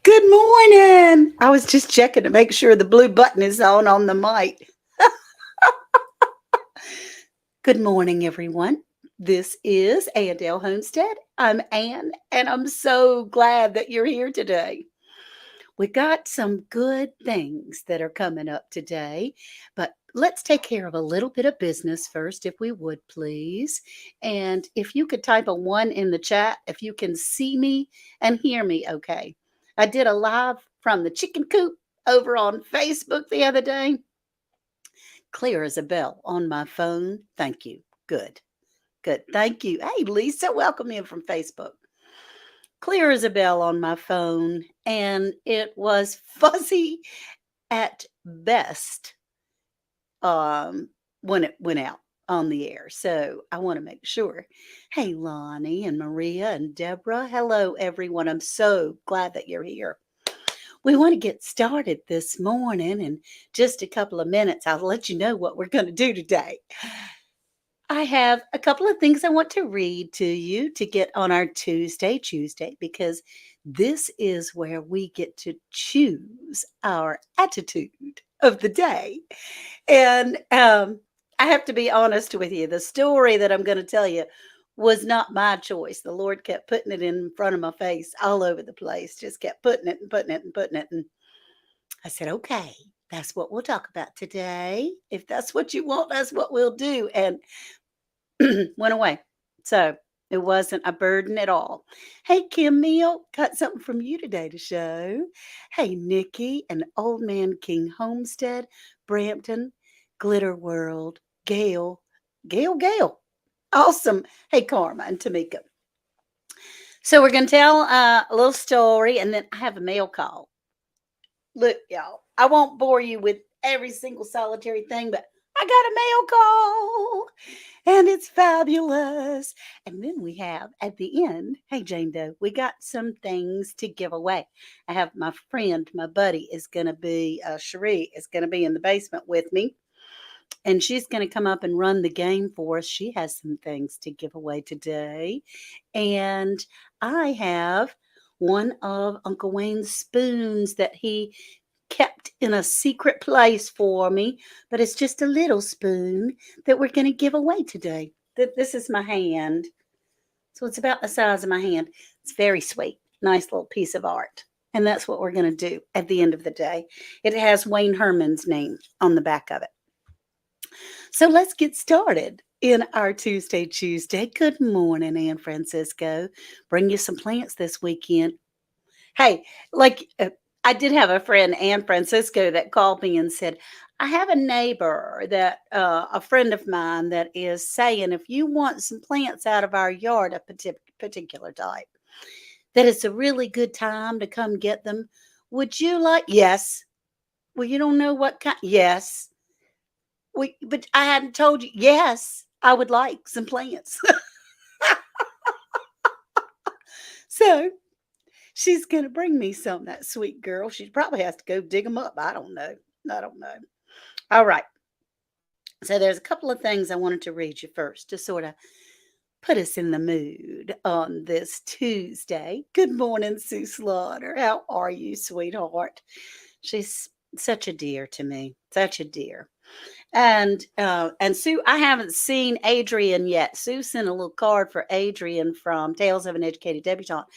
Good morning. I was just checking to make sure the blue button is on the mic. Good morning, everyone. This is Andale Homestead. I'm Ann, and I'm so glad that you're here today. We got some good things that are coming up today, but let's take care of a little bit of business first, if we would, please. And if you could type a one in the chat, if you can see me and hear me okay. I did a live from the chicken coop over on Facebook the other day. Clear as a bell on my phone. Thank you. Good. Good. Thank you. Hey, Lisa, welcome in from Facebook. Clear as a bell on my phone, and it was fuzzy at best when it went out on the air. So I want to make sure. Hey, Lonnie and Maria and Deborah. Hello, everyone. I'm so glad that you're here. We want to get started this morning in just a couple of minutes. I'll let you know what we're going to do today. I have a couple of things I want to read to you to get on our ChooseDay, because this is where we get to choose our attitude of the day. And I have to be honest with you. The story that I'm going to tell you was not my choice. The Lord kept putting it in front of my face all over the place, just kept putting it and putting it and putting it. And I said, okay, that's what we'll talk about today. If that's what you want, that's what we'll do. And went away. So it wasn't a burden at all. Hey, Kim Meal, got something from you today to show. Hey, Nikki and Old Man King Homestead, Brampton, Glitter World, Gail. Awesome. Hey, Karma and Tamika. So we're going to tell a little story, and then I have a mail call. Look, y'all, I won't bore you with every single solitary thing, but I got a mail call and it's fabulous. And then we have at the end, hey, Jane Doe, we got some things to give away. I have my friend, my buddy is going to be, Cherie is going to be in the basement with me. And she's going to come up and run the game for us. She has some things to give away today. And I have one of Uncle Wayne's spoons that he kept in a secret place for me, but it's just a little spoon that we're going to give away today. This is my hand. So it's about the size of my hand. It's very sweet. Nice little piece of art. And that's what we're going to do at the end of the day. It has Wayne Herman's name on the back of it. So let's get started in our ChooseDay. Good morning, Ann Francisco. Bring you some plants this weekend. Hey, I did have a friend, Ann Francisco, that called me and said, I have a neighbor that a friend of mine that is saying if you want some plants out of our yard, a particular type, that it's a really good time to come get them. Would you like? Yes. Well, you don't know what kind. Yes. But I hadn't told you. Yes, I would like some plants. So she's going to bring me some, that sweet girl. She probably has to go dig them up. I don't know. All right. So there's a couple of things I wanted to read you first to sort of put us in the mood on this Tuesday. Good morning, Sue Slaughter. How are you, sweetheart? She's such a dear to me. Such a dear. And Sue, I haven't seen Adrian yet. Sue sent a little card for Adrian from Tales of an Educated Debutante,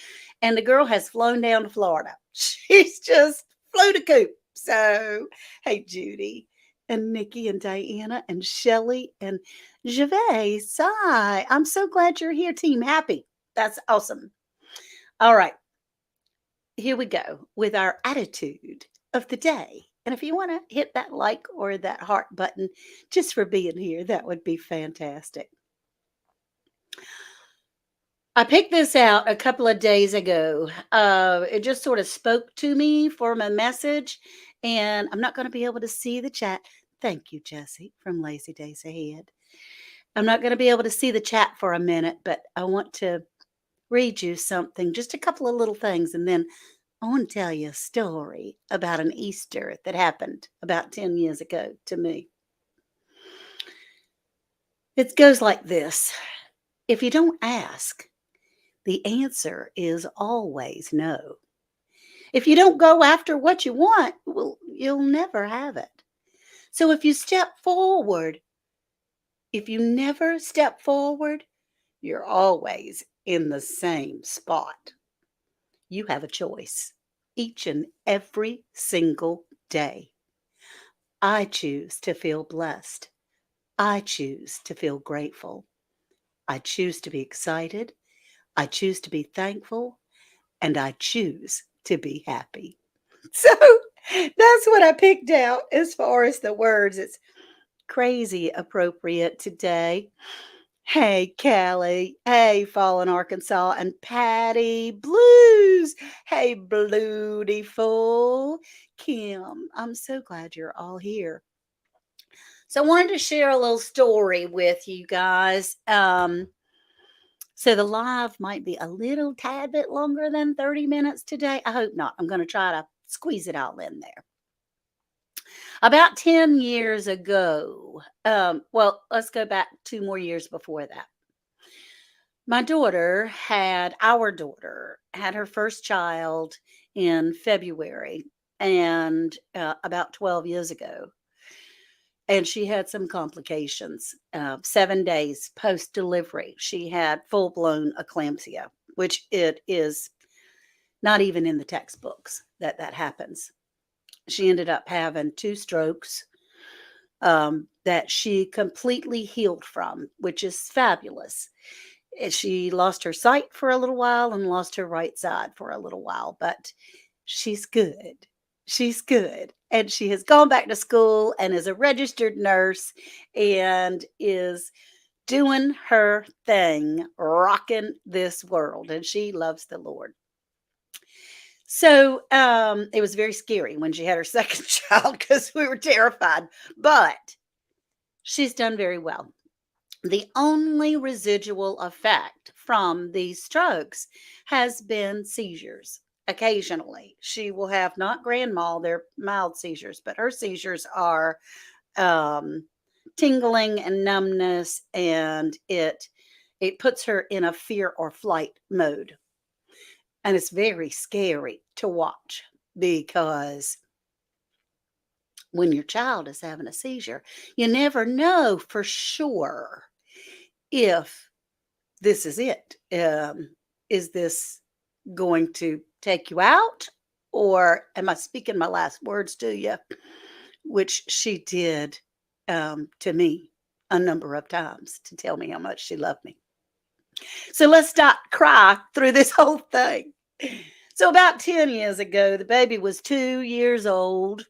and the girl has flown down to Florida. She's just flew to coop. So, hey, Judy and Nikki and Diana and Shelly and Gervais. Hi, I'm so glad you're here, Team Happy. That's awesome. All right, here we go with our attitude of the day. And if you want to hit that like or that heart button just for being here, that would be fantastic. I picked this out a couple of days ago. It just sort of spoke to me for my message, and I'm not going to be able to see the chat. Thank you, Jesse, from Lazy Days Ahead. I'm not going to be able to see the chat for a minute, but I want to read you something, just a couple of little things, and then I want to tell you a story about an Easter that happened about 10 years ago to me. It goes like this. If you don't ask, the answer is always no. If you don't go after what you want, well, you'll never have it. So if you never step forward, you're always in the same spot. You have a choice each and every single day. I choose to feel blessed. I choose to feel grateful. I choose to be excited. I choose to be thankful. And I choose to be happy. So that's what I picked out as far as the words. It's crazy appropriate today. Hey, Callie. Hey, Fallen Arkansas. And Patty Blues. Hey, Blutiful. Kim, I'm so glad you're all here. So I wanted to share a little story with you guys. So the live might be a little tad bit longer than 30 minutes today. I hope not. I'm going to try to squeeze it all in there. About 10 years ago, well, let's go back 2 more years before that. Our daughter had her first child in February and about 12 years ago. And she had some complications. 7 days post delivery, she had full blown eclampsia, which it is not even in the textbooks that happens. She ended up having 2 strokes that she completely healed from, which is fabulous. She lost her sight for a little while and lost her right side for a little while, but she's good. She's good. And she has gone back to school and is a registered nurse and is doing her thing, rocking this world. And she loves the Lord. So it was very scary when she had her second child because we were terrified, but she's done very well. The only residual effect from these strokes has been seizures. Occasionally, she will have not grand mal, they're mild seizures, but her seizures are um, tingling and numbness, and it puts her in a fear or flight mode. And it's very scary to watch because when your child is having a seizure, you never know for sure if this is it. Is this going to take you out? Or am I speaking my last words to you? Which she did to me a number of times to tell me how much she loved me. So let's not cry through this whole thing. So about 10 years ago, the baby was 2 years old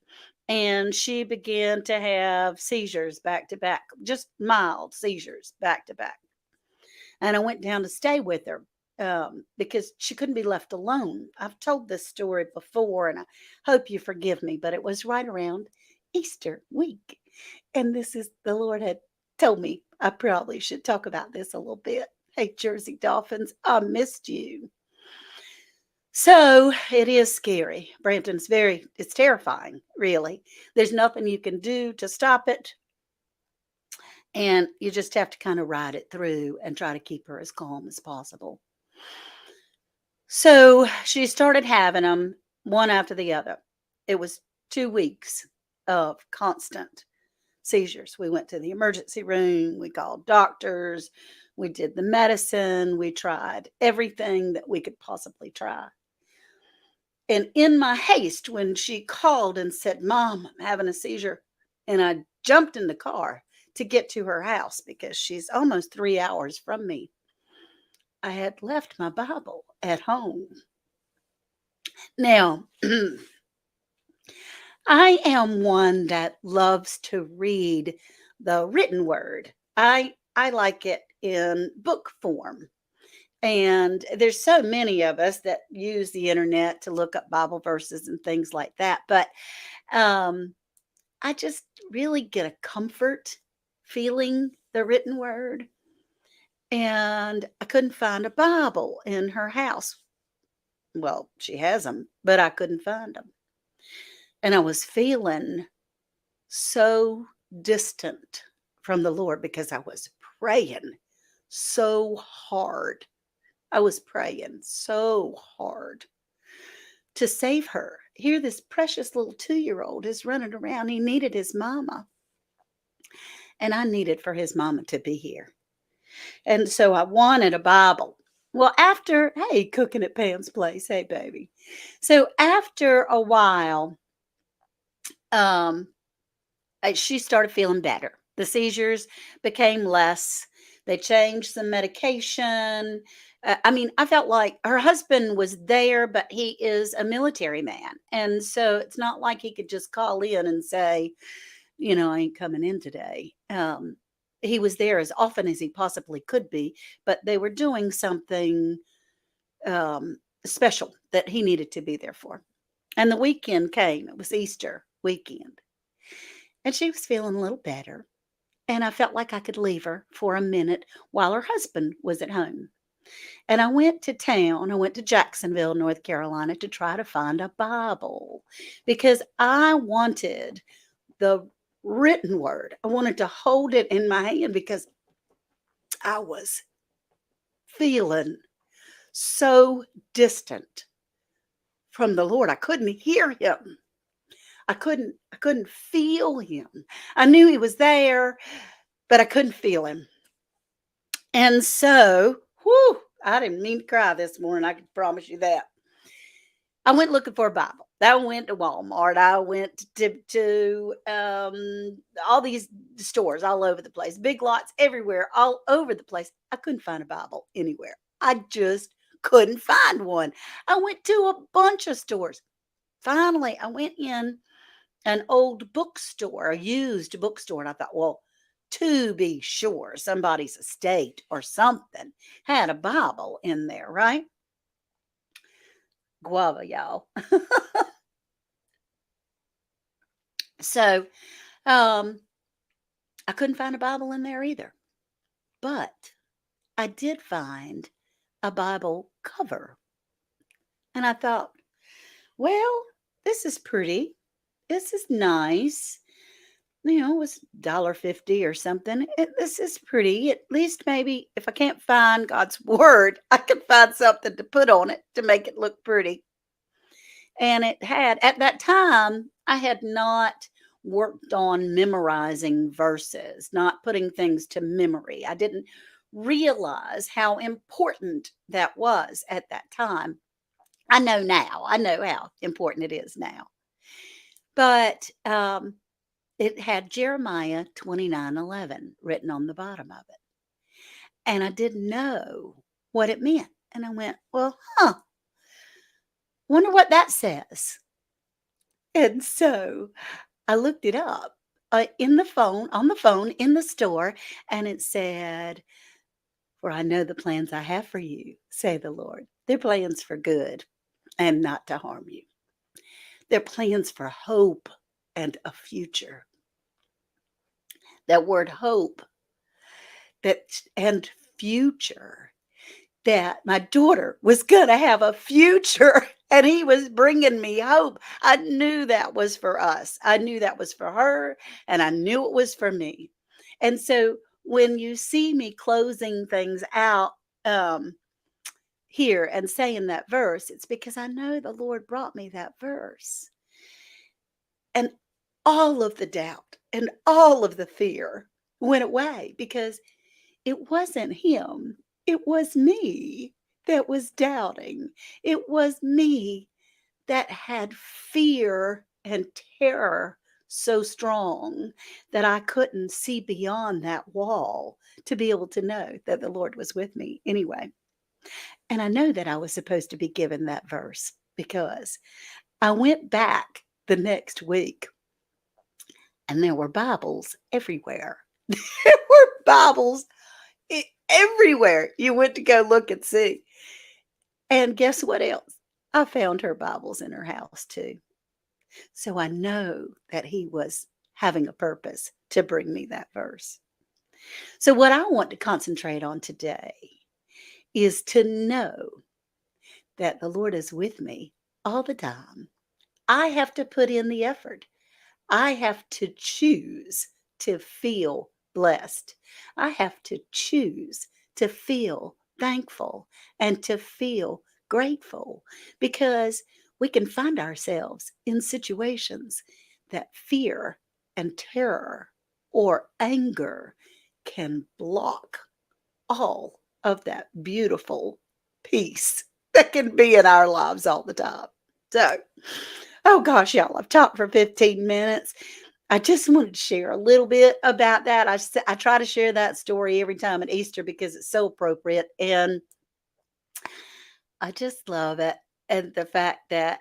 and she began to have seizures back to back, just mild seizures back to back. And I went down to stay with her because she couldn't be left alone. I've told this story before and I hope you forgive me, but it was right around Easter week. And the Lord had told me I probably should talk about this a little bit. Hey, Jersey Dolphins, I missed you. So it is scary. It's terrifying, really. There's nothing you can do to stop it. And you just have to kind of ride it through and try to keep her as calm as possible. So she started having them one after the other. It was 2 weeks of constant seizures. We went to the emergency room, we called doctors, we did the medicine, we tried everything that we could possibly try. And in my haste, when she called and said, "Mom, I'm having a seizure," and I jumped in the car to get to her house because she's almost 3 hours from me, I had left my Bible at home. Now, I am one that loves to read the written word. I like it in book form. And there's so many of us that use the internet to look up Bible verses and things like that. But I just really get a comfort feeling the written word. And I couldn't find a Bible in her house. Well, she has them, but I couldn't find them. And I was feeling so distant from the Lord because I was praying so hard. I was praying so hard to save her. Here, this precious little 2-year-old is running around. He needed his mama, and I needed for his mama to be here. And so I wanted a Bible. Well, after, hey, cooking at Pam's place, hey, baby. So after a while, um, she started feeling better. The seizures became less. They changed some medication. I mean, I felt like her husband was there, but he is a military man. And so it's not like he could just call in and say, I ain't coming in today. He was there as often as he possibly could be, but they were doing something special that he needed to be there for. And the weekend came. It was Easter weekend. And she was feeling a little better. And I felt like I could leave her for a minute while her husband was at home. And I went to town. I went to Jacksonville, North Carolina, to try to find a Bible because I wanted the written word. I wanted to hold it in my hand because I was feeling so distant from the Lord. I couldn't hear him. I couldn't feel him. I knew he was there, but I couldn't feel him. And so, I didn't mean to cry this morning. I can promise you that. I went looking for a Bible. I went to Walmart. I went to all these stores all over the place, Big Lots everywhere, all over the place. I couldn't find a Bible anywhere. I just couldn't find one. I went to a bunch of stores. Finally, I went in an old bookstore, a used bookstore, and I thought, well, to be sure, somebody's estate or something had a Bible in there, right? Guava, y'all. So, I couldn't find a Bible in there either. But I did find a Bible cover. And I thought, well, this is pretty. This is nice. It was $1.50 or something. This is pretty. At least maybe if I can't find God's word, I can find something to put on it to make it look pretty. And it had, at that time, I had not worked on memorizing verses, not putting things to memory. I didn't realize how important that was at that time. I know now. I know how important it is now. But it had Jeremiah 29:11 written on the bottom of it. And I didn't know what it meant. And I went, well, wonder what that says. And so I looked it up on the phone in the store, and it said, for I know the plans I have for you, say the Lord. They're plans for good and not to harm you. They're plans for hope and a future. That word hope and future, that my daughter was going to have a future and he was bringing me hope. I knew that was for us. I knew that was for her, and I knew it was for me. And so when you see me closing things out here and saying that verse, it's because I know the Lord brought me that verse. And all of the doubt and all of the fear went away because it wasn't him. It was me that was doubting. It was me that had fear and terror so strong that I couldn't see beyond that wall to be able to know that the Lord was with me anyway. And I know that I was supposed to be given that verse because I went back the next week and there were Bibles everywhere. There were Bibles everywhere you went to go look and see. And guess what else? I found her Bibles in her house too. So I know that he was having a purpose to bring me that verse. So what I want to concentrate on today is to know that the Lord is with me all the time. I have to put in the effort. I have to choose to feel blessed. I have to choose to feel thankful and to feel grateful, because we can find ourselves in situations that fear and terror or anger can block all of that beautiful peace that can be in our lives all the time. So, oh gosh, y'all, I've talked for 15 minutes. I just wanted to share a little bit about that. I try to share that story every time at Easter because it's so appropriate. And I just love it. And the fact that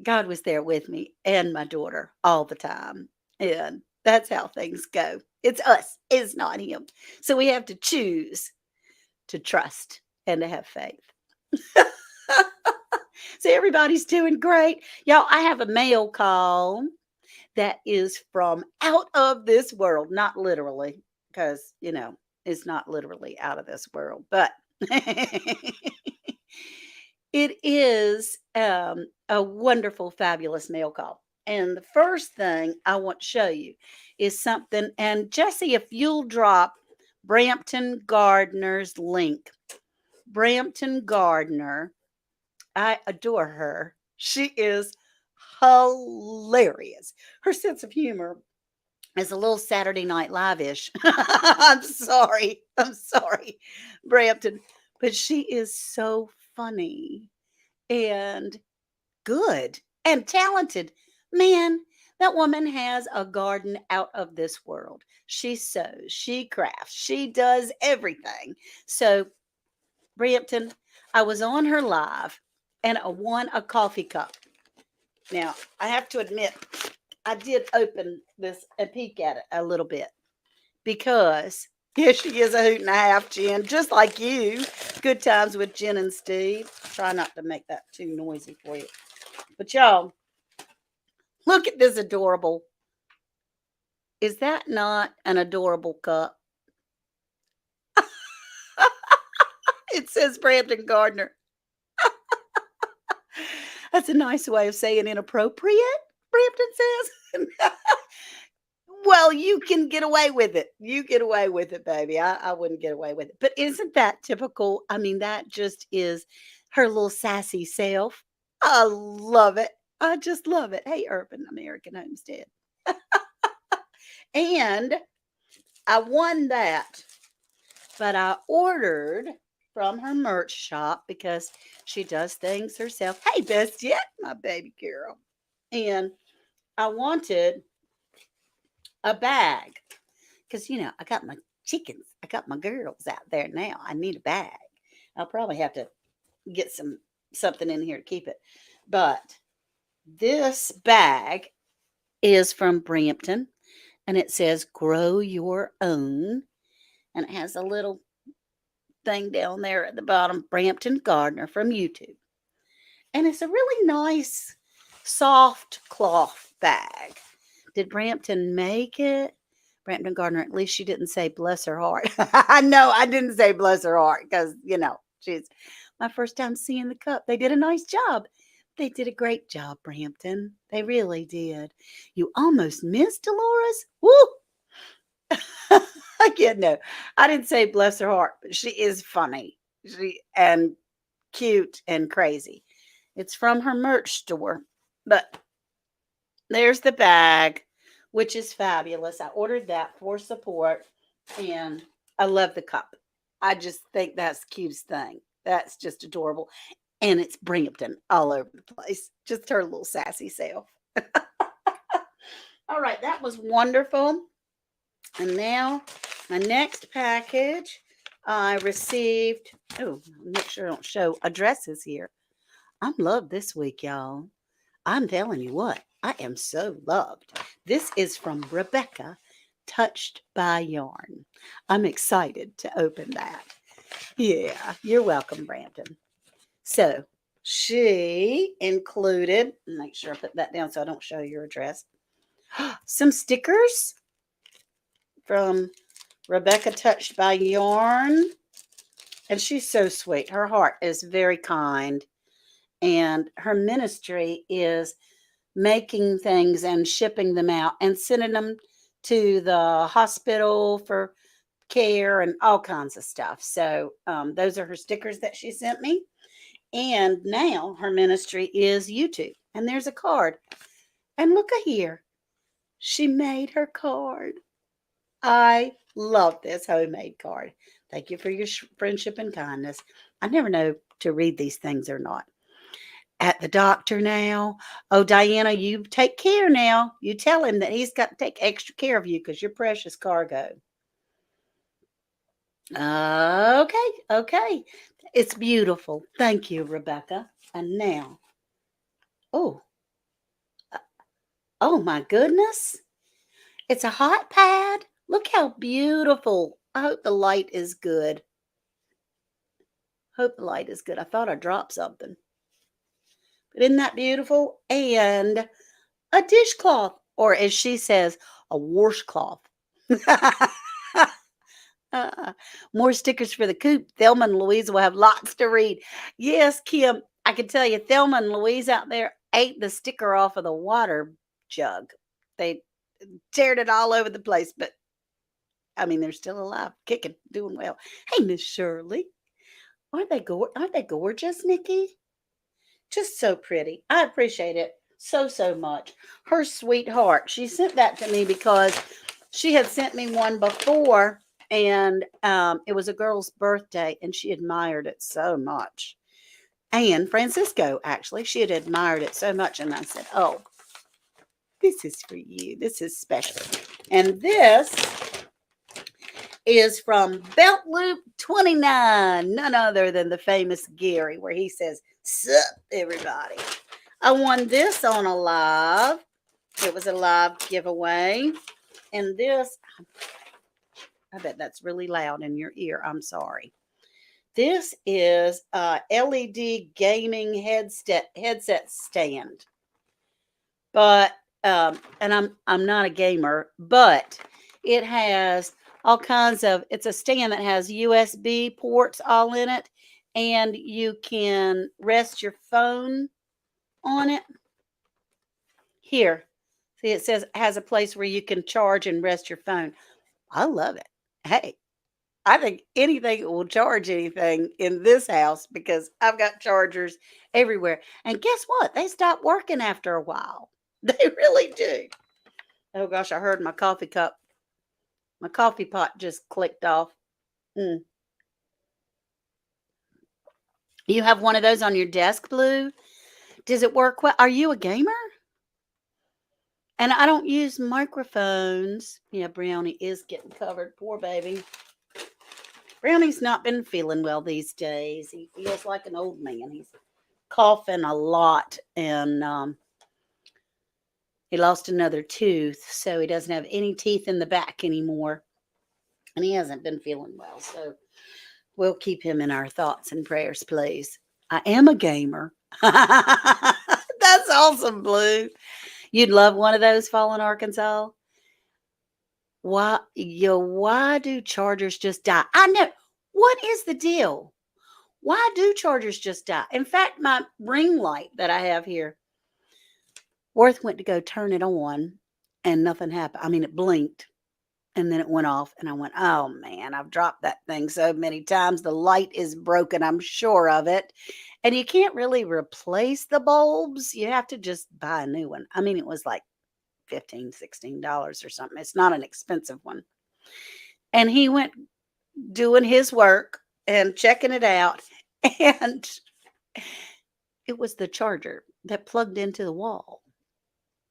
God was there with me and my daughter all the time. And that's how things go. It's us, it's not him. So we have to choose to trust and to have faith. So everybody's doing great. Y'all, I have a mail call that is from out of this world, not literally, because, it's not literally out of this world, but it is a wonderful, fabulous mail call. And the first thing I want to show you is something. And Jesse, if you'll drop Brampton Gardner's link, Brampton Gardner, I adore her. She is hilarious. Her sense of humor is a little Saturday Night Live-ish. I'm sorry. I'm sorry, Brampton. But she is so funny and good and talented. Man, that woman has a garden out of this world. She sews, she crafts, she does everything. So, Brampton, I was on her live and I won a coffee cup. Now, I have to admit, I did open this and peek at it a little bit because here she is, a hoot and a half, Jen, just like you. Good times with Jen and Steve. Try not to make that too noisy for you. But y'all, look at this adorable. Is that not an adorable cup? It says Brampton Gardner. That's a nice way of saying inappropriate, Brampton says. Well, you can get away with it. You get away with it, baby. I wouldn't get away with it. But isn't that typical? I mean, that just is her little sassy self. I love it. I just love it. Hey, Urban American Homestead. And I won that, but I ordered from her merch shop because she does things herself. Hey, best yet, my baby girl. And I wanted a bag because, I got my chickens. I got my girls out there now. I need a bag. I'll probably have to get something in here to keep it. But this bag is from Brampton and it says grow your own. And it has a little thing down there at the bottom, Brampton Gardner from YouTube. And it's a really nice, soft cloth bag. Did Brampton make it? Brampton Gardner, at least she didn't say bless her heart. No, I didn't say bless her heart because, she's my first time seeing the cup. They did a nice job. They did a great job, Brampton. They really did. You almost missed Dolores. Woo! Again, no, I didn't say bless her heart, but she is funny. And cute and crazy. It's from her merch store. But there's the bag, which is fabulous. I ordered that for support, and I love the cup. I just think that's the cutest thing. That's just adorable. And it's Brampton all over the place. Just her little sassy self. All right, that was wonderful. And now my next package I received. Oh, make sure I don't show addresses here. I'm loved this week, y'all. I'm telling you what, I am so loved. This is from Rebecca, Touched by Yarn. I'm excited to open that. Yeah, you're welcome, Brampton. So she included, make sure I put that down so I don't show your address, some stickers from Rebecca Touched by Yarn. And she's so sweet. Her heart is very kind. And her ministry is making things and shipping them out and sending them to the hospital for care and all kinds of stuff. So those are her stickers that she sent me. And now her ministry is YouTube. And there's a card. And look at here. She made her card. I love this homemade card. Thank you for your friendship and kindness. I never know to read these things or not. At the doctor now. Oh, Diana, you take care now. You tell him that he's got to take extra care of you because you're precious cargo. Okay, okay. It's beautiful. Thank you, Rebecca. And now, oh, uh, oh my goodness. It's a hot pad. Look how beautiful. I hope the light is good. Hope the light is good. I thought I dropped something. But isn't that beautiful? And a dishcloth, or as she says, a washcloth. More stickers for the coop. Thelma and Louise will have lots to read. Yes, Kim, I can tell you, Thelma and Louise out there ate the sticker off of the water jug. They teared it all over the place, but I mean, they're still alive, kicking, doing well. Hey, Miss Shirley, aren't they gorgeous, Nikki? Just so pretty. I appreciate it so much. Her sweetheart. She sent that to me because she had sent me one before, and it was a girl's birthday, and she admired it so much. And Francisco, actually, she had admired it so much, and I said, "Oh, this is for you. This is special." And this is from Belt Loop 29, none other than the famous Gary, where he says, "Sup, everybody." I won this on a live. It was a live giveaway. And this, I bet that's really loud in your ear. I'm sorry. This is a LED gaming headset stand. But and I'm not a gamer, but it has all kinds of, it's a stand that has USB ports all in it, and you can rest your phone on it. Here, see, it says has a place where you can charge and rest your phone. I love it. Hey, I think anything that will charge anything in this house, because I've got chargers everywhere. And guess what? They stop working after a while. They really do. Oh gosh, I heard my coffee cup. My coffee pot just clicked off. Mm. You have one of those on your desk, Blue? Does it work well? Are you a gamer? And I don't use microphones. Yeah, Brownie is getting covered. Poor baby. Brownie's not been feeling well these days. He feels like an old man. He's coughing a lot, and he lost another tooth, so he doesn't have any teeth in the back anymore. And he hasn't been feeling well, so we'll keep him in our thoughts and prayers, please. I am a gamer. That's awesome, Blue. You'd love one of those, Fallen Arkansas. Why do chargers just die? I know. What is the deal? Why do chargers just die? In fact, my ring light that I have here, Worth went to go turn it on and nothing happened. I mean, it blinked and then it went off, and I went, "Oh man, I've dropped that thing so many times. The light is broken, I'm sure of it." And you can't really replace the bulbs. You have to just buy a new one. I mean, it was like $15, $16 or something. It's not an expensive one. And he went doing his work and checking it out, and it was the charger that plugged into the wall.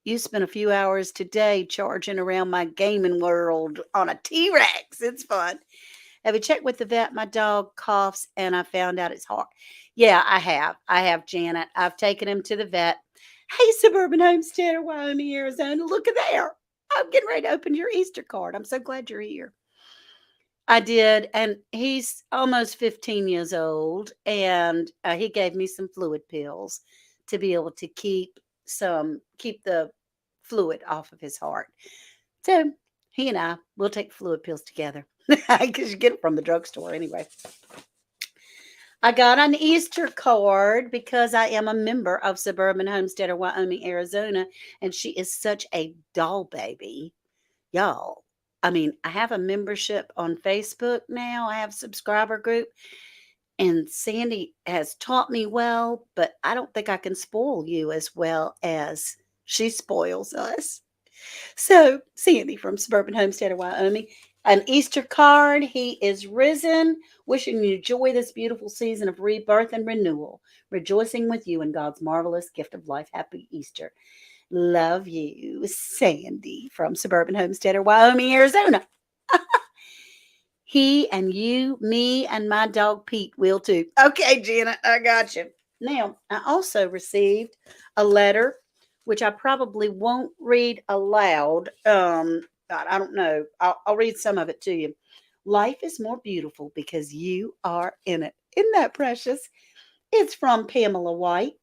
You spent a few hours today charging around my gaming world on a T-Rex. It's fun. Have you checked with the vet? My dog coughs, and I found out it's hard. Yeah, I have. I have, Janet. I've taken him to the vet. Hey, Suburban Homesteader, Wyoming, Arizona. Look at there. I'm getting ready to open your Easter card. I'm so glad you're here. I did, and he's almost 15 years old, and he gave me some fluid pills to be able to keep the fluid off of his heart. So he and I will take fluid pills together because you get it from the drugstore anyway. I got an Easter card because I am a member of Suburban Homesteader, Wyoming, Arizona, and she is such a doll baby, y'all. I mean, I have a membership on Facebook now. I have a subscriber group. And Sandy has taught me well, but I don't think I can spoil you as well as she spoils us. So, Sandy from Suburban Homestead of Wyoming, an Easter card. He is risen, wishing you joy this beautiful season of rebirth and renewal, rejoicing with you in God's marvelous gift of life. Happy Easter. Love you, Sandy from Suburban Homestead of Wyoming, Arizona. He and you, me, and my dog Pete will too. Okay, Janet, I got you. Now, I also received a letter, which I probably won't read aloud. I don't know. I'll read some of it to you. Life is more beautiful because you are in it. Isn't that precious? It's from Pamela White.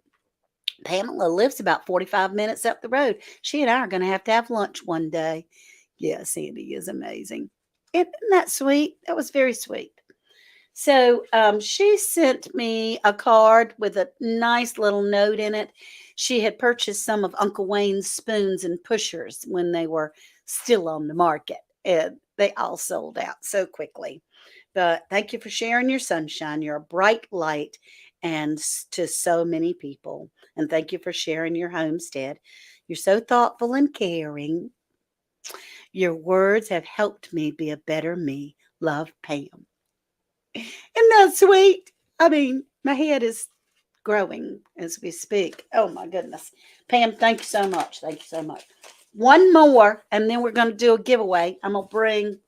Pamela lives about 45 minutes up the road. She and I are going to have lunch one day. Yeah, Sandy is amazing. Isn't that sweet? That was very sweet. So she sent me a card with a nice little note in it. She had purchased some of Uncle Wayne's spoons and pushers when they were still on the market, and they all sold out so quickly. But thank you for sharing your sunshine. You're a bright light and to so many people. And thank you for sharing your homestead. You're so thoughtful and caring. Your words have helped me be a better me. Love, Pam. Isn't that sweet? I mean, my head is growing as we speak. Oh my goodness. Pam, thank you so much. Thank you so much. One more, and then we're going to do a giveaway. I'm going to bring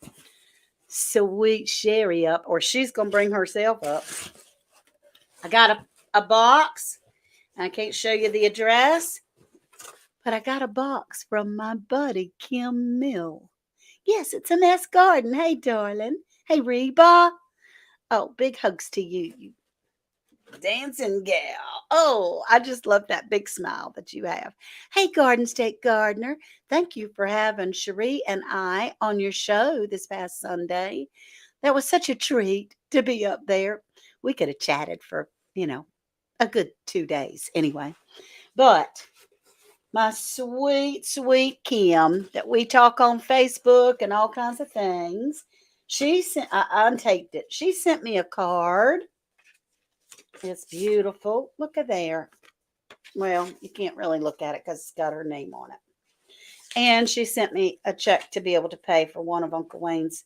Sweet Sherry up, or she's going to bring herself up. I got a box. I can't show you the address, but I got a box from my buddy, Kim Mill. Yes, it's a mess garden. Hey, darling. Hey, Reba. Oh, big hugs to you, you dancing gal. Oh, I just love that big smile that you have. Hey, Garden State Gardener. Thank you for having Cherie and I on your show this past Sunday. That was such a treat to be up there. We could have chatted for, a good 2 days anyway. But my sweet, sweet Kim that we talk on Facebook and all kinds of things, I untaped it. She sent me a card. It's beautiful. Look at there. Well, you can't really look at it because it's got her name on it. And she sent me a check to be able to pay for one of Uncle Wayne's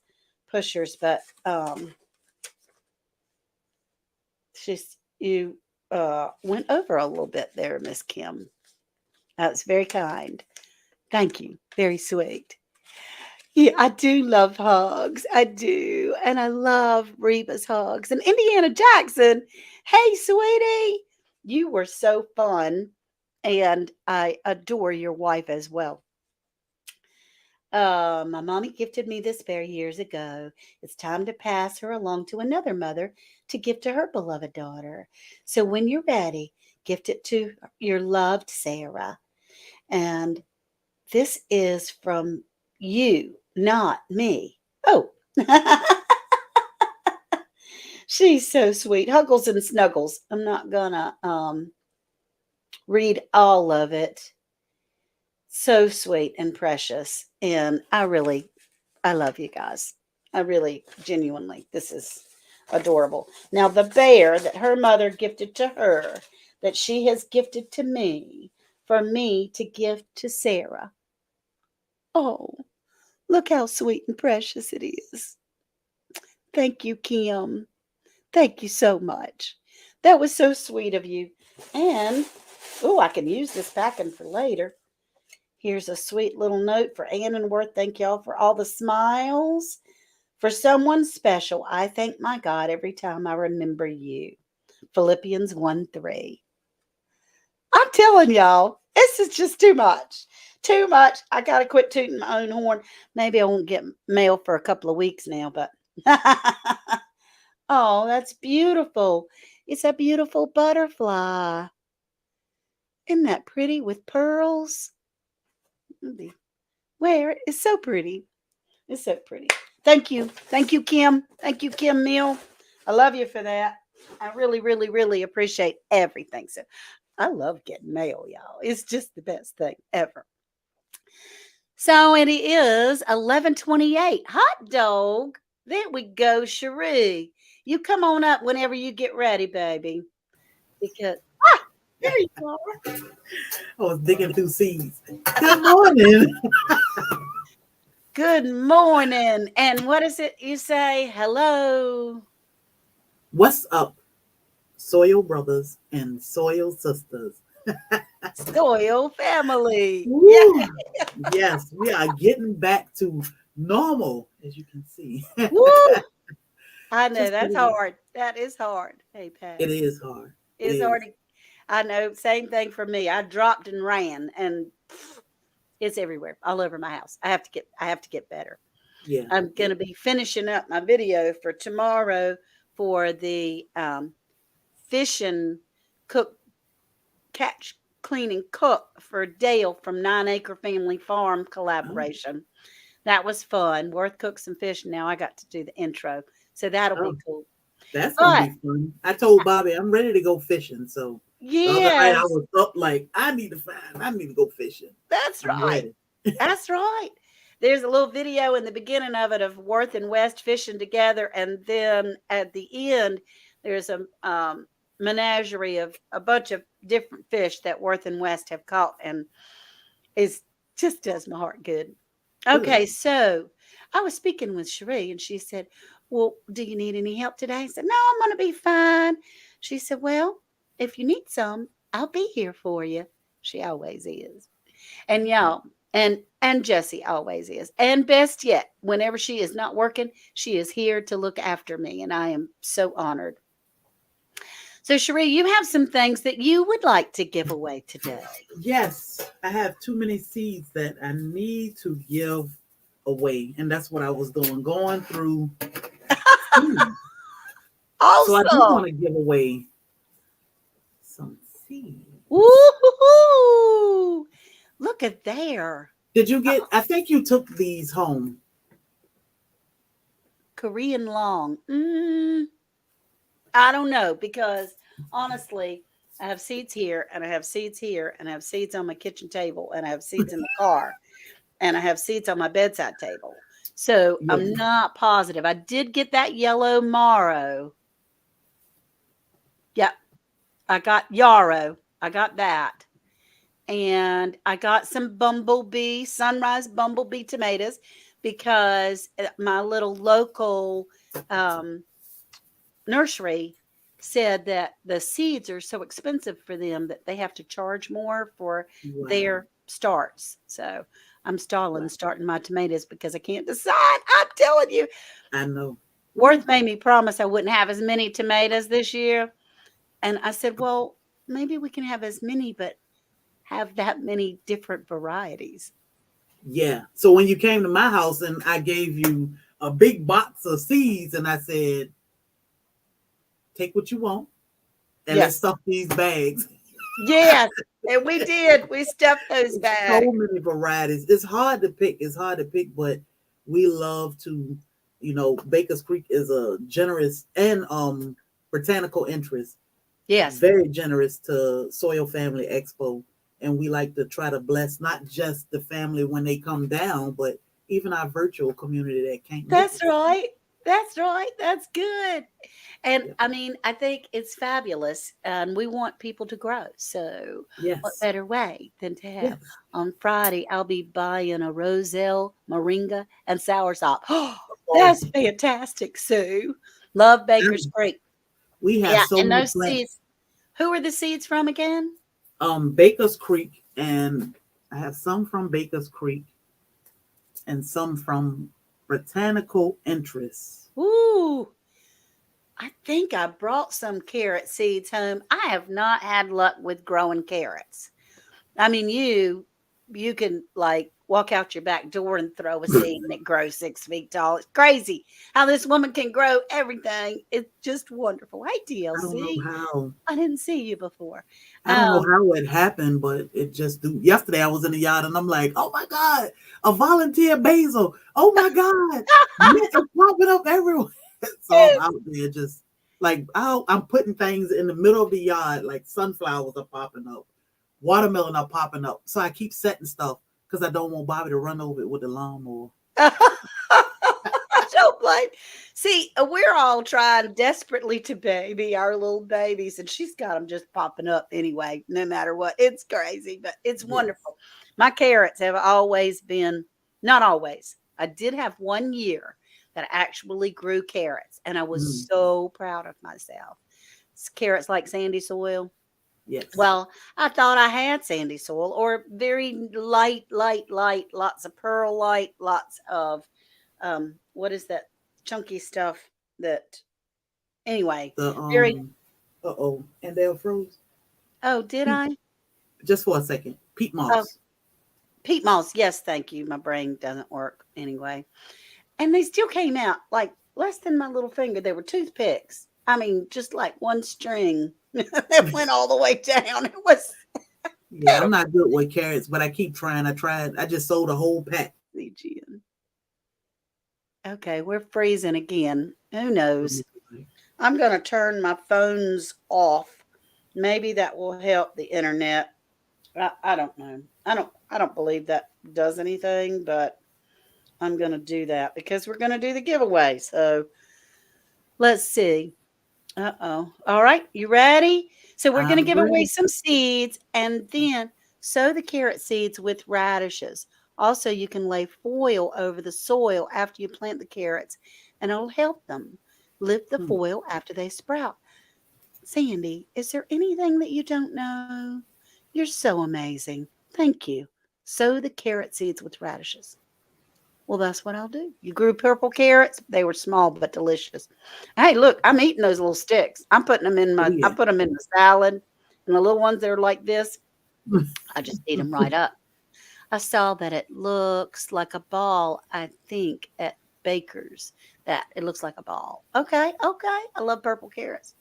pushers, but you went over a little bit there, Miss Kim. That's very kind. Thank you. Very sweet. Yeah, I do love hugs. I do. And I love Reba's hugs. And Indiana Jackson, hey, sweetie, you were so fun. And I adore your wife as well. My mommy gifted me this bear years ago. It's time to pass her along to another mother to give to her beloved daughter. So when you're ready, gift it to your loved Sarah. And this is from you, not me. Oh, she's so sweet. Huggles and snuggles. I'm not gonna read all of it. So sweet and precious. And I love you guys. I really, genuinely, this is adorable. Now, the bear that her mother gifted to her, that she has gifted to me, for me to give to Sarah. Oh, look how sweet and precious it is. Thank you, Kim. Thank you so much. That was so sweet of you. And, oh, I can use this packing for later. Here's a sweet little note for Ann and Worth. Thank y'all for all the smiles. For someone special, I thank my God every time I remember you. Philippians 1:3. I'm telling y'all, this is just too much. Too much. I got to quit tooting my own horn. Maybe I won't get mail for a couple of weeks now, but. Oh, that's beautiful. It's a beautiful butterfly. Isn't that pretty with pearls? Where? It's so pretty. It's so pretty. Thank you. Thank you, Kim. Thank you, Kim Mill. I love you for that. I really, really, really appreciate everything. So I love getting mail, y'all. It's just the best thing ever. So it is 11:28. Hot dog. There we go, Cherie. You come on up whenever you get ready, baby. Because there you are. I was digging through seeds. Good morning. Good morning. And what is it you say? Hello. What's up, soil brothers and soil sisters? Soil family. Yeah. Woo! Yes, we are getting back to normal, as you can see. Woo. I know Just a that's little. hard. That is hard. Hey, Pat. It is hard. It It's is. hard. I know. Same thing for me. I dropped and ran, and it's everywhere, all over my house. I have to get better. Yeah. I'm Yeah. gonna be finishing up my video for tomorrow for the fish and cook catch clean and cook for Dale from 9 Acre Family Farm Oh, collaboration. That was fun. Worth cooked some fish. Now I got to do the intro, so that'll be oh, cool. that's gonna But be fun. I told Bobby I'm ready to go fishing. So the other night I yes, was up like I need to go fishing. that's I'm right. ready. That's right. There's a little video in the beginning of it of Worth and West fishing together, and then at the end, there's a menagerie of a bunch of different fish that Worth and West have caught, and it's just does my heart good. Good. Okay, so I was speaking with Cherie, and she said, "Well, do you need any help today?" I said, "No, I'm going to be fine." She said, "Well, if you need some, I'll be here for you." She always is. And y'all, and Jessie always is. And best yet, whenever she is not working, she is here to look after me, and I am so honored. So, Cherie, you have some things that you would like to give away today. Yes, I have too many seeds that I need to give away, and that's what I was doing, going through seeds. So I do want Awesome. to give away some seeds. Woo-hoo-hoo. Look at there. Did you get? Oh, I think you took these home. Korean long. I don't know because honestly, I have seeds here and I have seeds here and I have seeds on my kitchen table and I have seeds in the car and I have seeds on my bedside table. So Yeah. I'm not positive. I did get that yellow marrow. Yep, I got yarrow. I got that. And I got some bumblebee, sunrise bumblebee tomatoes because my little local um, nursery said that the seeds are so expensive for them that they have to charge more for Wow. their starts. So I'm Wow. starting my tomatoes because I can't decide. I'm telling you, I know. Ooh, Worth made me promise I wouldn't have as many tomatoes this year. And I said, well, maybe we can have as many, but have that many different varieties. yeah. So when you came to my house and I gave you a big box of seeds and I said, take what you want and let's Yes. stuff these bags. Yes. And we did. We stuffed those It's so bags. many varieties. It's hard to pick. It's hard to pick, but we love to, Baker's Creek is a generous and botanical interest, Yes. very generous to Soil Family Expo. And we like to try to bless not just the family when they come down, but even our virtual community that can't make That's it. right. That's right. That's good. And Yep. I mean, I think it's fabulous. And we want people to grow. So, what Yes. better way than to have Yes. on Friday? I'll be buying a roselle, moringa, and soursop. Oh, Oh, that's fantastic, Sue. Love Baker's and Creek. we have Yeah. so And many those plants. seeds, who are the seeds from again? Baker's Creek, and I have some from Baker's Creek and some from botanical interests. Ooh, I think I brought some carrot seeds home. I have not had luck with growing carrots. I mean, you can like walk out your back door and throw a seed and it grows 6 feet tall. It's crazy how this woman can grow everything. It's just wonderful. Hey, I don't know TLC, how. I didn't see you before. I don't know Um, how it happened, but it just do. Yesterday I was in the yard and I'm like, oh my God, a volunteer basil. Oh my God. It's popping up everywhere. So I'm yes. out there just like I'm putting things in the middle of the yard, like sunflowers are popping up, watermelon are popping up. So I keep setting stuff because I don't want Bobby to run over it with the lawnmower. don't blame. See, we're all trying desperately to baby our little babies, and she's got them just popping up anyway, no matter what. It's crazy, but it's Yes. wonderful. My carrots have always been, not always. I did have one year that I actually grew carrots, and I was Mm, so proud of myself. Carrots like sandy soil. yes. Well, I thought I had sandy soil or very light, lots of perlite, lots of what is that chunky stuff that anyway, The very uh-oh, and they'll froze. oh, did Peat, I? just for a second. Peat Oh, moss. peat moss. Yes, thank you. My brain doesn't work anyway. And they still came out like less than my little finger. They were toothpicks. I mean, just like one string that went all the way down. It was Yeah, I'm not good with carrots, but I keep trying. I tried. I just sold a whole pack. pitiful. Okay, we're freezing again. Who knows? I'm going to turn my phones off. Maybe that will help the internet. I don't know. I don't believe that does anything, but I'm going to do that because we're going to do the giveaway. So let's see. Uh-oh. All right, you ready? So we're going to I'm give away ready. some seeds and then sow the carrot seeds with radishes. Also, you can lay foil over the soil after you plant the carrots and it'll help them. Lift the Hmm. foil after they sprout. Sandy, is there anything that you don't know? You're so amazing. Thank you. Sow the carrot seeds with radishes. Well, that's what I'll do. You grew purple carrots. They were small but delicious. Hey, look, I'm eating those little sticks. I'm putting them in Oh my I yeah. put them in the salad. And the little ones that are like this, I just eat them right up. I saw that it looks like a ball, I think, at Baker's. That it looks like a ball. Okay, okay. I love purple carrots.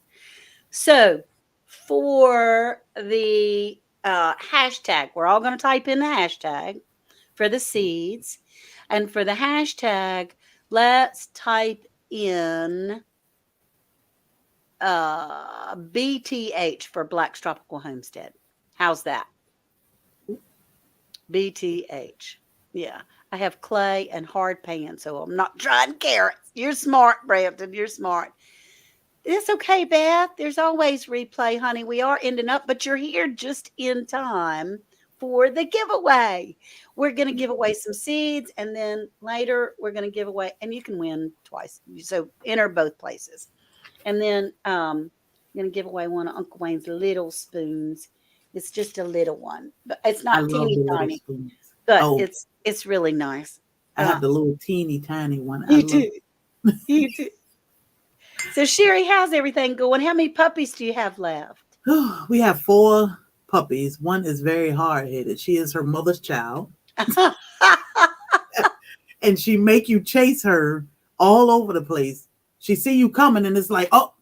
So for the hashtag, we're all going to type in the hashtag for the seeds. And for the hashtag, let's type in BTH for Black's Tropical Homestead. How's that? BTH. Yeah. I have clay and hard pan, so I'm not trying carrots. You're smart, Brampton. You're smart. It's okay, Beth. There's always replay, honey. We are ending up, but you're here just in time for the giveaway. We're going to give away some seeds, and then later we're going to give away, and you can win twice. So enter both places. And then I'm going to give away one of Uncle Wayne's little spoons. It's just a little one, but it's I not love teeny the little tiny, spoons. but Oh, it's really nice. I have the little teeny tiny one. I You love do. You do. So Sherry, how's everything going? How many puppies do you have left? it. We have four puppies. One is very hard headed. She is her mother's child. And she make you chase her all over the place. She see you coming and it's like, oh,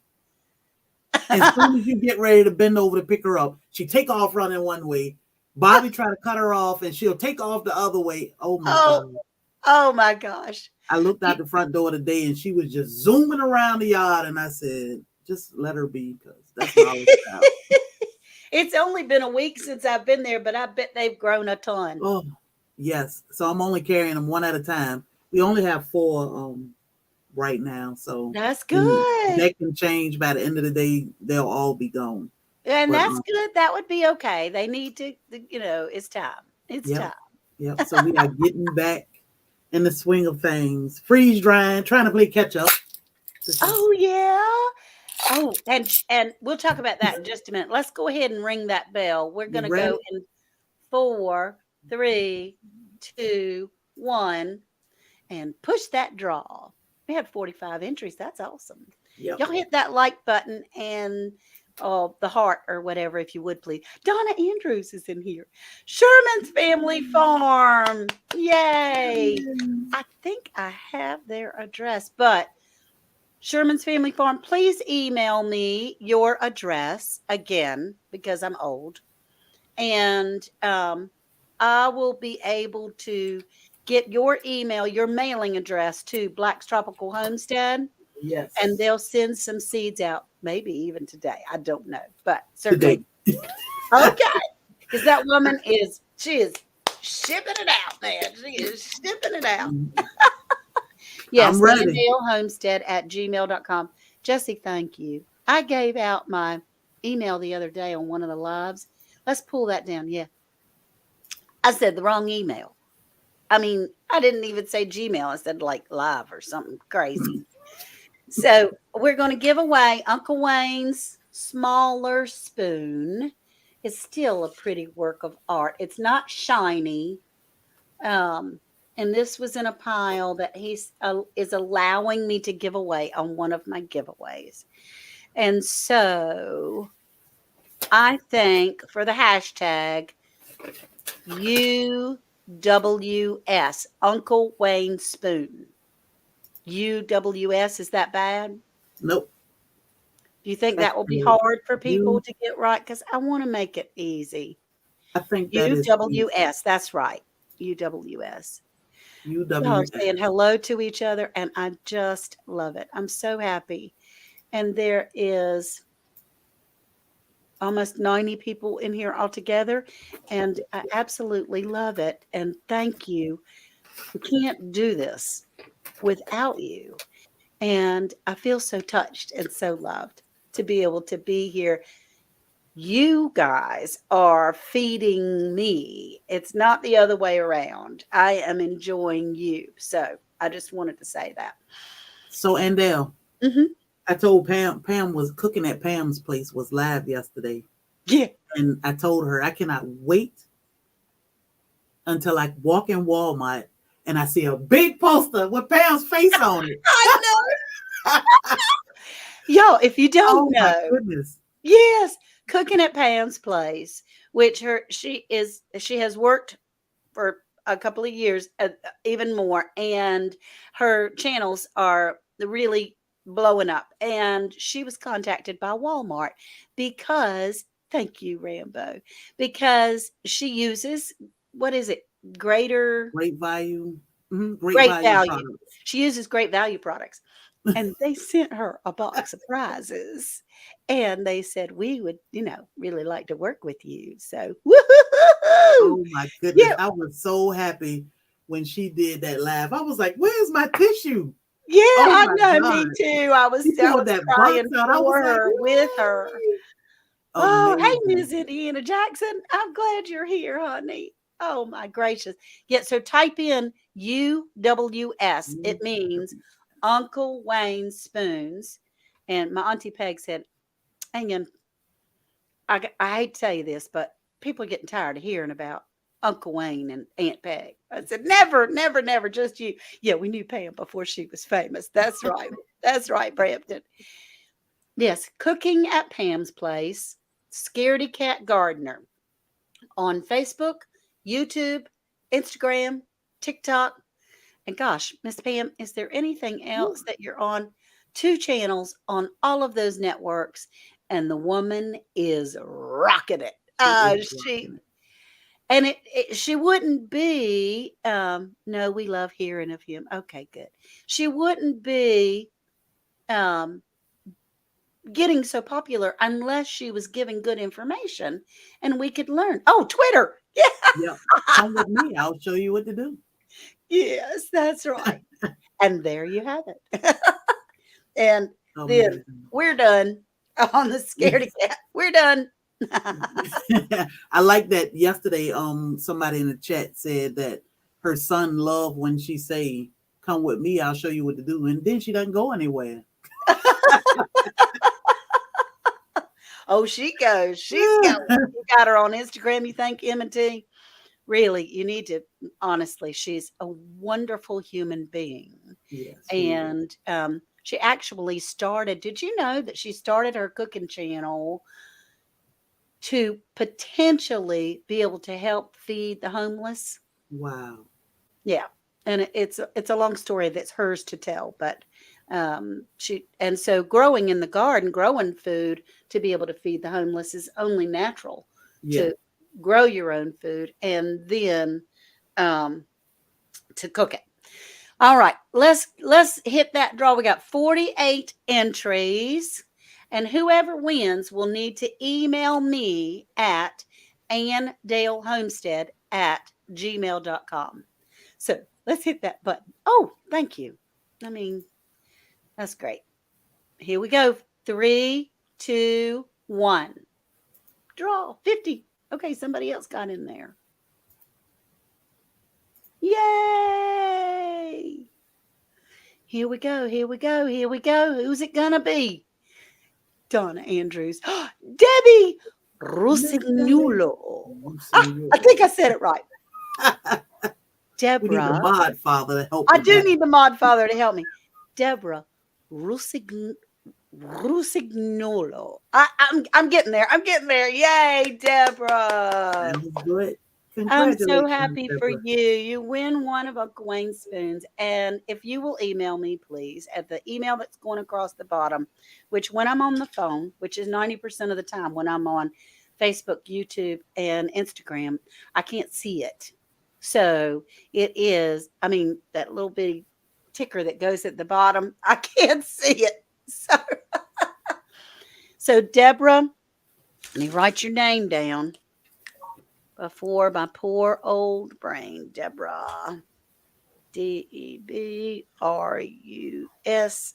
as soon as you get ready to bend over to pick her up, she take off running one way. Bobby try to cut her off and she'll take off the other way. Oh my Oh, God. oh my gosh. I looked You- out the front door today and she was just zooming around the yard and I said, just let her be because that's my old child. It's only been a week since I've been there, but I bet they've grown a ton. Oh, yes. So I'm only carrying them one at a time. We only have four right now. So That's and good. that can change by the end of the day. They'll all be gone. And But that's good. That would be okay. They need to, it's time. It's yep, time. yep. So we are getting back in the swing of things. Freeze drying, trying to play catch up. This is Oh yeah. Oh, and we'll talk about that in just a minute. Let's go ahead and ring that bell. We're you gonna ready? go in 4, 3, 2, 1, and push that draw. We had 45 entries. That's awesome. Yep. Y'all hit that like button and the heart or whatever, if you would, please. Donna Andrews is in here. Sherman's Family Farm. Yay. I think I have their address, but Sherman's Family Farm, please email me your address again because I'm old. And I will be able to get your email, your mailing address to Black's Tropical Homestead, Yes. and they'll send some seeds out, maybe even today. I don't know, but Today. certainly. Okay. Because that woman she is shipping it out, man. She is shipping it out. Yes, I'm ready. andalehomestead@gmail.com. Jesse, thank you. I gave out my email the other day on one of the lives. Let's pull that down. Yeah. I said the wrong email. I mean, I didn't even say Gmail. I said like live or something crazy. So we're going to give away Uncle Wayne's smaller spoon. It's still a pretty work of art. It's not shiny. Um, and this was in a pile that he's is allowing me to give away on one of my giveaways. And so I think for the hashtag UWS, Uncle Wayne Spoon. UWS, is that bad? Nope. Do you think That's that will be good. hard for people You. to get right? Because I want to make it easy. I think that is easy. UWS, that's right. UWS. Y'all are UWS. saying hello to each other, and I just love it. I'm so happy. And there is almost 90 people in here altogether, and I absolutely love it. And thank you. We can't do this without you. And I feel so touched and so loved to be able to be here. You guys are feeding me. It's not the other way around. I am enjoying you. So I just wanted to say that. So Andell, Hmm. I told Pam. Pam was cooking at Pam's place was live yesterday, Yeah. and I told her I cannot wait until I walk in Walmart and I see a big poster with Pam's face on it. I know. Y'all, if you don't Oh my know, goodness. yes, cooking at Pam's place, which she has worked for a couple of years, even more, and her channels are really blowing up. And she was contacted by Walmart because, thank you, Rambo, because she uses, what is it? Greater Great value. Great Great value value. products. She uses Great Value products. And they sent her a box of prizes. And they said, we would, really like to work with you. So, woohoo! Oh my goodness. Yeah, I was so happy when she did that live. I was like, where's my tissue? yeah, Oh I my know, God. me too. I was She I pulled was that box crying out. I was for like, her, with her. yay. Oh, hey, Amazing. Miss Indiana Jackson. I'm glad you're here, honey. Oh my gracious. Yeah, so type in UWS. It means Uncle Wayne Spoons. And my Auntie Peg said, hang on, I hate to tell you this, but people are getting tired of hearing about Uncle Wayne and Aunt Peg. I said, never, never, never, just you. Yeah, we knew Pam before she was famous. That's right. That's right, Brampton. Yes, cooking at Pam's place, Scaredy Cat Gardener on Facebook, YouTube, Instagram, TikTok. And gosh, Miss Pam, is there anything else that you're on? Two channels on all of those networks, and the woman is rocking it. She is She rocking it. and she wouldn't be. No, we love hearing of him. Okay, good. She wouldn't be um, getting so popular unless she was giving good information, and we could learn. Oh, Twitter. Yeah. Yep. Come with me. I'll show you what to do. Yes, that's right. And there you have it. And then Amazing. we're done on the scaredy Yes. cat. We're done. I like that yesterday somebody in the chat said that her son loved when she say, come with me, I'll show you what to do. And then she doesn't go anywhere. Oh, she goes. She's going. You got her on Instagram, you think, M&T? Really, you need to, honestly, she's a wonderful human being. Yes, she is. And she actually started, did you know that she started her cooking channel to potentially be able to help feed the homeless? Wow. Yeah, and it's a long story that's hers to tell, but so growing in the garden, growing food to be able to feed the homeless is only natural Yeah. to grow your own food and then um, to cook it. All right, let's hit that draw. We got 48 entries, and whoever wins will need to email me at andalehomestead@gmail.com. So let's hit that button. Oh, thank you. I mean, that's great. Here we go. 3, 2, 1. Draw 50. Okay, somebody else got in there. Yay! Here we go. Here we go. Here we go. Who's it gonna be? Donna Andrews. Debbie Miss Debbie. Rosignulo. You Ah, sing I think I said it right. it. We need the Deborah. mod father to help I with do that. need the mod father to help me. Deborah Rusign Rusignolo. I'm getting there. I'm getting there. Yay, Deborah. That was good. I'm so Congratulations, happy for Deborah. you. You win one of Uncle Wayne's spoons. And if you will email me, please, at the email that's going across the bottom, which when I'm on the phone, which is 90% of the time when I'm on Facebook, YouTube, and Instagram, I can't see it. So it is, I mean, that little bitty ticker that goes at the bottom, I can't see it. So Deborah, let me write your name down before my poor old brain, Deborah. Debrus.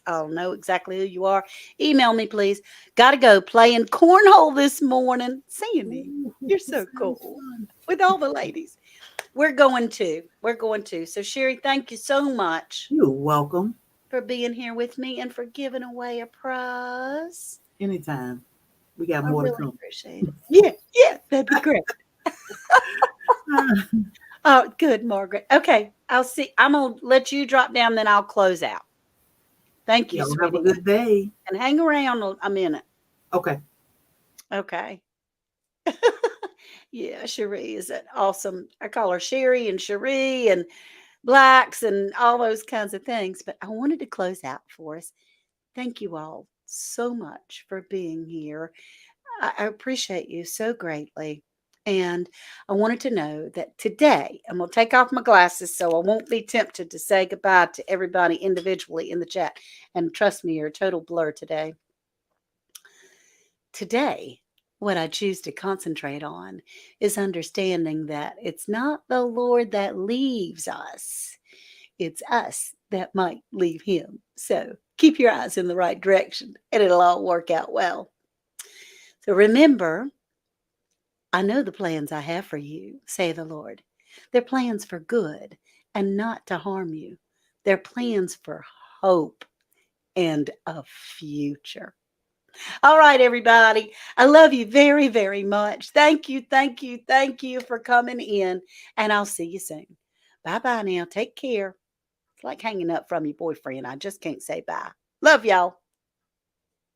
I'll know exactly who you are. Email me, please. Gotta go playing cornhole this morning. Seeing you. Ooh, You're so sounds cool fun. with all the ladies. We're going to. We're going to. So, Sherry, thank you so much You're welcome. for being here with me and for giving away a prize. Anytime. We got I more to really come. appreciate it. Yeah, yeah, that'd be great. Ah, Oh, good, Margaret. Okay, I'll see. I'm gonna let you drop down, then I'll close out. Thank you, y'all have a sweetie. good day. And hang around a minute. Okay. Okay. Yeah, Cherie is an awesome. I call her Sherry and Cherie and Blacks and all those kinds of things. But I wanted to close out for us. Thank you all so much for being here. I appreciate you so greatly. And I wanted to know that today, I'm going to take off my glasses so I won't be tempted to say goodbye to everybody individually in the chat. And trust me, you're a total blur today. Today, what I choose to concentrate on is understanding that it's not the Lord that leaves us, it's us that might leave him. So keep your eyes in the right direction and it'll all work out well. So remember, I know the plans I have for you, say the Lord. They're plans for good and not to harm you. They're plans for hope and a future. All right, everybody. I love you very, very much. Thank you, thank you, thank you for coming in, and I'll see you soon. Bye bye now. Take care. It's like hanging up from your boyfriend. I just can't say bye. Love y'all.